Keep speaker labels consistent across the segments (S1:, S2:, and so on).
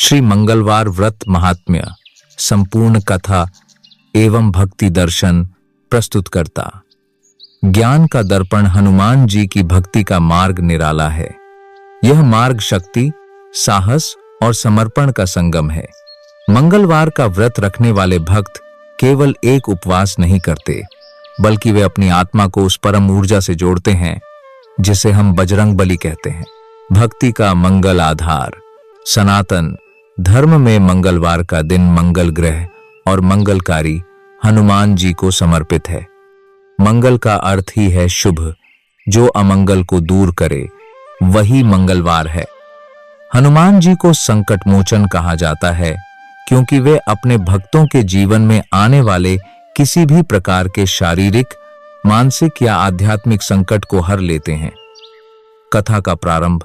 S1: श्री मंगलवार व्रत महात्म्य संपूर्ण कथा एवं भक्ति दर्शन प्रस्तुत करता। ज्ञान का दर्पण हनुमान जी की भक्ति का मार्ग निराला है। यह मार्ग शक्ति, साहस और समर्पण का संगम है। मंगलवार का व्रत रखने वाले भक्त केवल एक उपवास नहीं करते, बल्कि वे अपनी आत्मा को उस परम ऊर्जा से जोड़ते हैं जिसे हम बजरंग बली कहते हैं। भक्ति का मंगल आधार। सनातन धर्म में मंगलवार का दिन मंगल ग्रह और मंगलकारी हनुमान जी को समर्पित है। मंगल का अर्थ ही है शुभ, जो अमंगल को दूर करे, वही मंगलवार है। हनुमान जी को संकट मोचन कहा जाता है क्योंकि वे अपने भक्तों के जीवन में आने वाले किसी भी प्रकार के शारीरिक, मानसिक या आध्यात्मिक संकट को हर लेते हैं। कथा का प्रारंभ।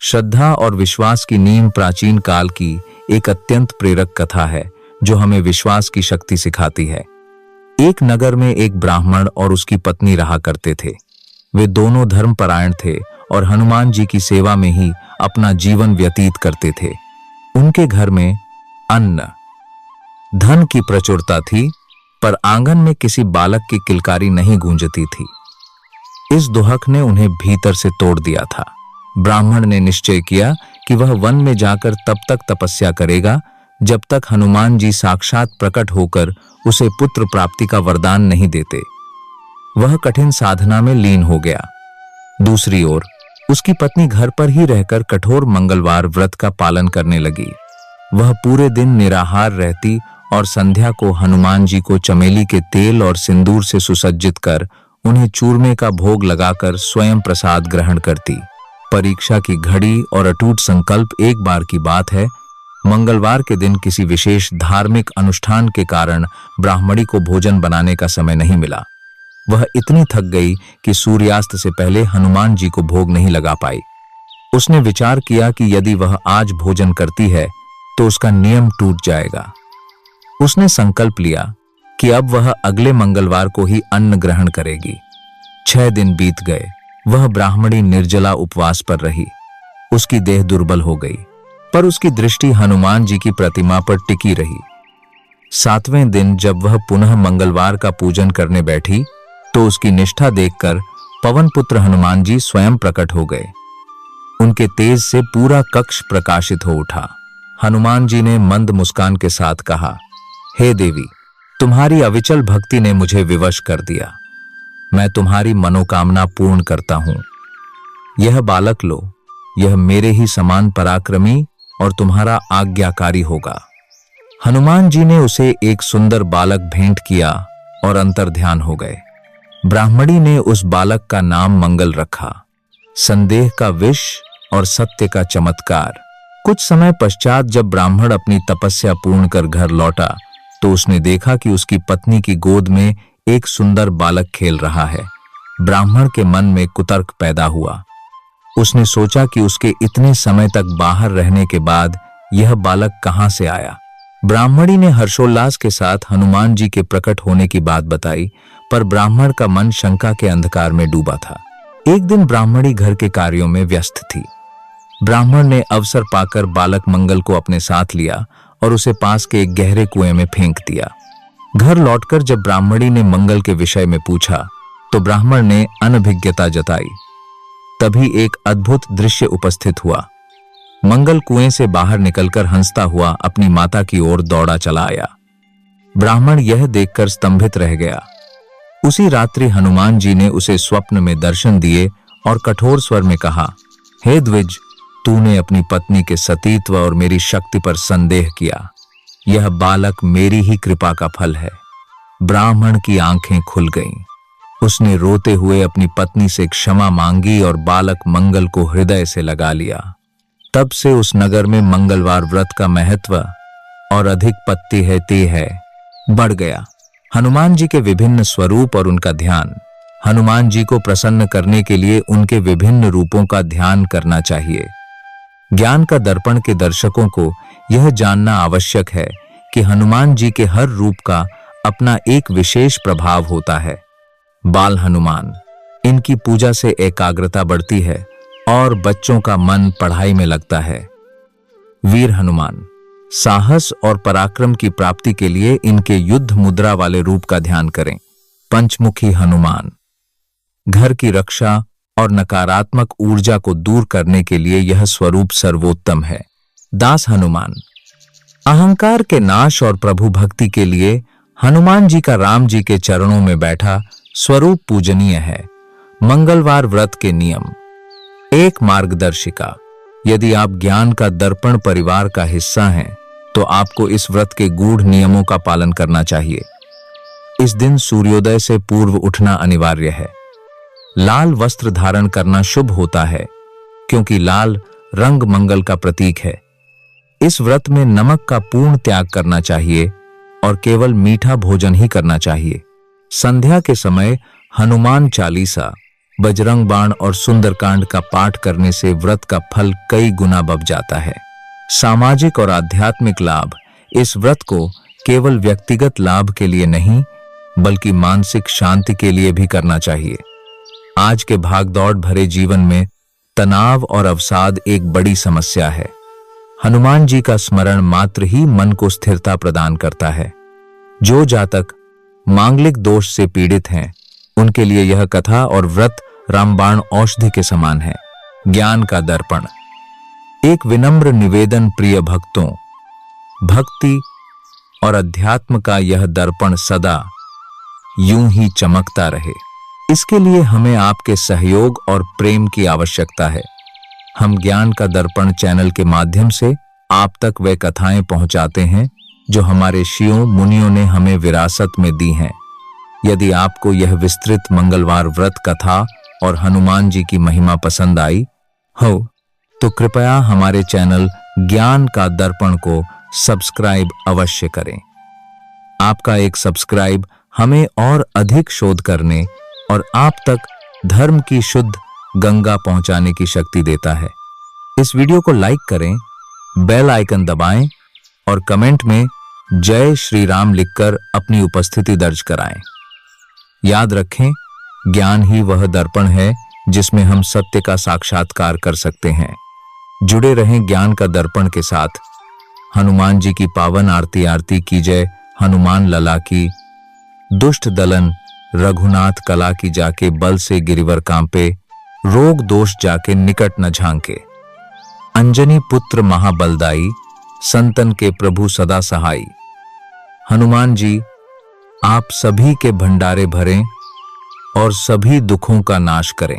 S1: श्रद्धा और विश्वास की नींव प्राचीन काल की एक अत्यंत प्रेरक कथा है जो हमें विश्वास की शक्ति सिखाती है। एक नगर में एक ब्राह्मण और उसकी पत्नी रहा करते थे। वे दोनों धर्मपरायण थे और हनुमान जी की सेवा में ही अपना जीवन व्यतीत करते थे। उनके घर में अन्न, धन की प्रचुरता थी, पर आंगन में किसी बालक की किलकारी नहीं गूंजती थी। इस दुहक ने उन्हें भीतर से तोड़ दिया था। ब्राह्मण ने निश्चय किया कि वह वन में जाकर तब तक तपस्या करेगा जब तक हनुमान जी साक्षात प्रकट होकर उसे पुत्र प्राप्ति का वरदान नहीं देते। वह कठिन साधना में लीन हो गया। दूसरी ओर उसकी पत्नी घर पर ही रहकर कठोर मंगलवार व्रत का पालन करने लगी। वह पूरे दिन निराहार रहती और संध्या को हनुमान जी को चमेली के तेल और सिंदूर से सुसज्जित कर उन्हें चूरमे का भोग लगाकर स्वयं प्रसाद ग्रहण करती। परीक्षा की घड़ी और अटूट संकल्प। एक बार की बात है, मंगलवार के दिन किसी विशेष धार्मिक अनुष्ठान के कारण ब्राह्मणी को भोजन बनाने का समय नहीं मिला। वह इतनी थक गई कि सूर्यास्त से पहले हनुमान जी को भोग नहीं लगा पाई। उसने विचार किया कि यदि वह आज भोजन करती है तो उसका नियम टूट जाएगा। उसने संकल्प लिया कि अब वह अगले मंगलवार को ही अन्न ग्रहण करेगी। 6 दिन बीत गए। वह ब्राह्मणी निर्जला उपवास पर रही। उसकी देह दुर्बल हो गई, पर उसकी दृष्टि हनुमान जी की प्रतिमा पर टिकी रही। 7वें दिन जब वह पुनः मंगलवार का पूजन करने बैठी तो उसकी निष्ठा देखकर पवन पुत्र हनुमान जी स्वयं प्रकट हो गए। उनके तेज से पूरा कक्ष प्रकाशित हो उठा। हनुमान जी ने मंद मुस्कान के साथ कहा, हे देवी, तुम्हारी अविचल भक्ति ने मुझे विवश कर दिया। मैं तुम्हारी मनोकामना पूर्ण करता हूं। यह बालक लो, यह मेरे ही समान पराक्रमी और तुम्हारा आज्ञाकारी होगा। हनुमान जी ने उसे एक सुंदर बालक भेंट किया और अंतर्ध्यान हो गए। ब्राह्मणी ने उस बालक का नाम मंगल रखा। संदेह का विष और सत्य का चमत्कार। कुछ समय पश्चात जब ब्राह्मण अपनी तपस्या पूर्ण कर घर लौटा तो उसने देखा कि उसकी पत्नी की गोद में एक सुंदर बालक खेल रहा है। ब्राह्मण के मन में कुतर्क पैदा हुआ। उसने सोचा कि उसके इतने समय तक बाहर रहने के बाद यह बालक कहां से आया। ब्राह्मणी ने हर्षोल्लास के साथ हनुमान जी के प्रकट होने की बात बताई, पर ब्राह्मण का मन शंका के अंधकार में डूबा था। एक दिन ब्राह्मणी घर के कार्यों में व्यस्त थी। ब्राह्मण ने अवसर पाकर बालक मंगल को अपने साथ लिया और उसे पास के एक गहरे कुएं में फेंक दिया। घर लौटकर जब ब्राह्मणी ने मंगल के विषय में पूछा तो ब्राह्मण ने अनभिज्ञता जताई। तभी एक अद्भुत दृश्य उपस्थित हुआ। मंगल कुएं से बाहर निकलकर हंसता हुआ अपनी माता की ओर दौड़ा चला आया। ब्राह्मण यह देखकर स्तंभित रह गया। उसी रात्रि हनुमान जी ने उसे स्वप्न में दर्शन दिए और कठोर स्वर में कहा, हे द्विज, तूने अपनी पत्नी के सतीत्व और मेरी शक्ति पर संदेह किया। यह बालक मेरी ही कृपा का फल है। ब्राह्मण की आंखें खुल गईं। उसने रोते हुए अपनी पत्नी से क्षमा मांगी और बालक मंगल को हृदय से लगा लिया। तब से उस नगर में मंगलवार व्रत का महत्व और अधिक पत्ती है ते है बढ़ गया। हनुमान जी के विभिन्न स्वरूप और उनका ध्यान। हनुमान जी को प्रसन्न करने के लिए उनके विभिन्न रूपों का ध्यान करना चाहिए। ज्ञान का दर्पण के दर्शकों को यह जानना आवश्यक है कि हनुमान जी के हर रूप का अपना एक विशेष प्रभाव होता है। बाल हनुमान, इनकी पूजा से एकाग्रता बढ़ती है और बच्चों का मन पढ़ाई में लगता है। वीर हनुमान, साहस और पराक्रम की प्राप्ति के लिए इनके युद्ध मुद्रा वाले रूप का ध्यान करें। पंचमुखी हनुमान। घर की रक्षा और नकारात्मक ऊर्जा को दूर करने के लिए यह स्वरूप सर्वोत्तम है। दास हनुमान। अहंकार के नाश और प्रभु भक्ति के लिए हनुमान जी का राम जी के चरणों में बैठा स्वरूप पूजनीय है। मंगलवार व्रत के नियम। एक मार्गदर्शिका। यदि आप ज्ञान का दर्पण परिवार का हिस्सा हैं, तो आपको इस व्रत के गूढ़ नियमों का पालन करना चाहिए। इस दिन सूर्योदय से पूर्व उठना अनिवार्य है। लाल वस्त्र धारण करना शुभ होता है, क्योंकि लाल रंग मंगल का प्रतीक है। इस व्रत में नमक का पूर्ण त्याग करना चाहिए और केवल मीठा भोजन ही करना चाहिए। संध्या के समय हनुमान चालीसा, बजरंग बाण और सुंदरकांड का पाठ करने से व्रत का फल कई गुना बढ़ जाता है। सामाजिक और आध्यात्मिक लाभ। इस व्रत को केवल व्यक्तिगत लाभ के लिए नहीं, बल्कि मानसिक शांति के लिए भी करना चाहिए। आज के भागदौड़ भरे जीवन में तनाव और अवसाद एक बड़ी समस्या है। हनुमान जी का स्मरण मात्र ही मन को स्थिरता प्रदान करता है। जो जातक मांगलिक दोष से पीड़ित हैं, उनके लिए यह कथा और व्रत रामबाण औषधि के समान है। ज्ञान का दर्पण। एक विनम्र निवेदन प्रिय भक्तों, भक्ति और अध्यात्म का यह दर्पण सदा यूं ही चमकता रहे, इसके लिए हमें आपके सहयोग और प्रेम की आवश्यकता है। हम ज्ञान का दर्पण चैनल के माध्यम से आप तक वे कथाएं पहुंचाते हैं जो हमारे ऋषियों मुनियों ने हमें विरासत में दी हैं। यदि आपको यह विस्तृत मंगलवार व्रत कथा और हनुमान जी की महिमा पसंद आई हो, तो कृपया हमारे चैनल ज्ञान का दर्पण को सब्सक्राइब अवश्य करें। आपका एक सब्सक्राइब हमें और अधिक शोध करने और आप तक धर्म की शुद्ध गंगा पहुंचाने की शक्ति देता है। इस वीडियो को लाइक करें, बेल आइकन दबाएं और कमेंट में जय श्री राम लिखकर अपनी उपस्थिति दर्ज कराएं। याद रखें, ज्ञान ही वह दर्पण है जिसमें हम सत्य का साक्षात्कार कर सकते हैं। जुड़े रहें ज्ञान का दर्पण के साथ। हनुमान जी की पावन आरती। आरती की जय हनुमान लला की। दुष्ट दलन रघुनाथ कला की जाके, बल से गिरिवर कांपे, रोग दोष जाके निकट न झांके। अंजनी पुत्र महाबलदाई, संतन के प्रभु सदा सहाई। हनुमान जी आप सभी के भंडारे भरें और सभी दुखों का नाश करें।